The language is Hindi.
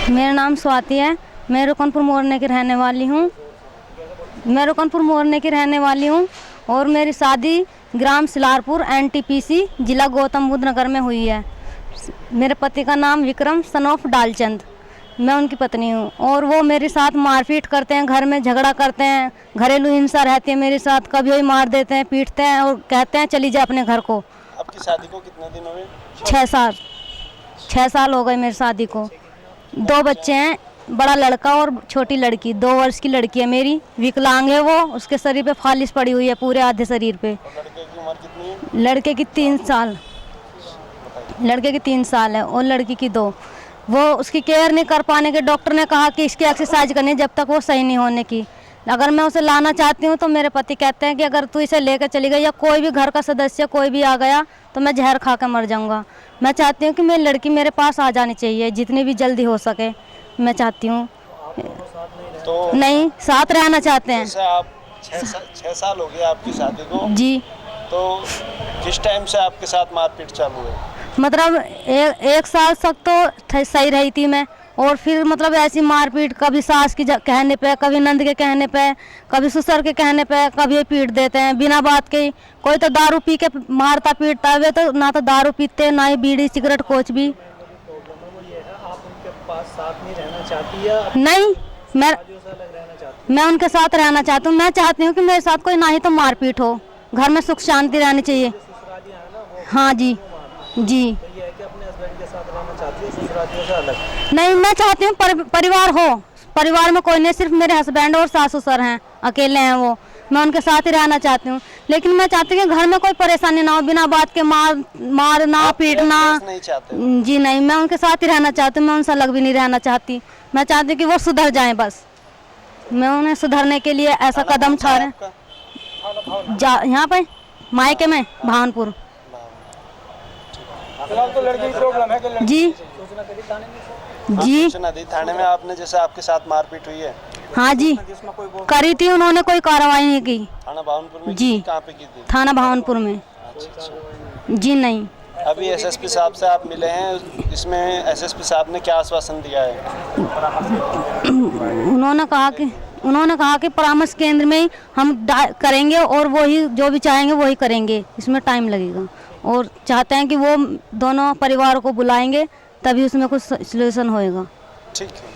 मेरा नाम स्वाति है। मैं रुकनपुर मोरने की रहने वाली हूँ और मेरी शादी ग्राम सिलारपुर NTPC जिला गौतम बुद्ध नगर में हुई है। मेरे पति का नाम विक्रम सन ऑफ डालचंद, मैं उनकी पत्नी हूँ। और वो मेरे साथ मारपीट करते हैं, घर में झगड़ा करते हैं, घरेलू हिंसा रहती है मेरे साथ। कभी वही मार देते हैं, पीटते हैं और कहते हैं चली जा अपने घर को। आपकी शादी को कितने दिन हुए? 6 साल हो गए मेरी शादी को। 2 बच्चे हैं, बड़ा लड़का और छोटी लड़की। 2 वर्ष की लड़की है मेरी, विकलांग है वो। उसके शरीर पे फालिश पड़ी हुई है, पूरे आधे शरीर पे। लड़के की उम्र कितनी है? लड़के की 3 साल है और लड़की की 2। वो उसकी केयर नहीं कर पाने के, डॉक्टर ने कहा कि इसकी एक्सरसाइज करनी है जब तक वो सही नहीं होने की। अगर मैं उसे लाना चाहती हूँ तो मेरे पति कहते हैं कि अगर तू इसे लेकर चली गई या कोई भी घर का सदस्य कोई भी आ गया तो मैं जहर खा कर मर जाऊँगा। मैं चाहती हूँ कि मेरी लड़की मेरे पास आ जानी चाहिए जितनी भी जल्दी हो सके। मैं चाहती हूँ तो नहीं, साथ रहना चाहते हैं। जैसे आप 6 साल हो गए आपकी शादी को जी, तो किस टाइम से आपके साथ मारपीट चालू है? मतलब एक साल तक तो सही रही थी मैं, और फिर मतलब ऐसी मारपीट, कभी सास की कहने पे, कभी नंद के कहने पे, कभी ससुर के कहने पे, कभी पीट देते हैं बिना बात के। कोई तो दारू पी के मारता पीटता है, वे तो ना तो दारू पीते ना ही बीड़ी सिगरेट कुछ भी। आप उनके पास साथ नहीं रहना चाहती या नहीं, मैं रहना चाहती? मैं उनके साथ रहना चाहती हूँ। मैं चाहती हूँ कि मेरे साथ कोई ना ही तो मारपीट हो, घर में सुख शांति रहनी चाहिए। हाँ जी जी। ये है कि अपने हस्बैंड के साथ रहना चाहती है, ससुरालियों से अलग? नहीं, मैं चाहती हूँ परिवार हो। परिवार में कोई नहीं, सिर्फ मेरे हस्बैंड और सास ससुर हैं, अकेले हैं वो। मैं उनके साथ ही रहना चाहती हूँ, लेकिन मैं चाहती हूँ कि घर में कोई परेशानी ना हो, बिना बात के मारना पीटना। नहीं चाहते? जी नहीं, मैं उनके साथ ही रहना चाहती हूँ। मैं उनसे अलग भी नहीं रहना चाहती। मैं चाहती हूँ कि वो सुधर जाएं बस। मैं उन्हें सुधरने के लिए ऐसा कदम उठा रहे हैं। यहाँ पे मायके में भावनपुर। तो लड़की की प्रॉब्लम है कि जी जी सूचना दी थाने में आपने, जैसे आपके साथ मारपीट हुई है? हाँ जी, करी थी, उन्होंने कोई कार्रवाई नहीं की। थाना भावनपुर में जी। कहाँ पे की थी? थाना भावनपुर में। अच्छा। जी नहीं। अभी SSP साहब से आप मिले हैं, इसमें SSP साहब ने क्या आश्वासन दिया है? उन्होंने कहा कि परामर्श केंद्र में ही हम करेंगे और वो ही जो भी चाहेंगे वही करेंगे, इसमें टाइम लगेगा। और चाहते हैं कि वो दोनों परिवारों को बुलाएंगे तभी उसमें कुछ सॉल्यूशन होएगा। ठीक है।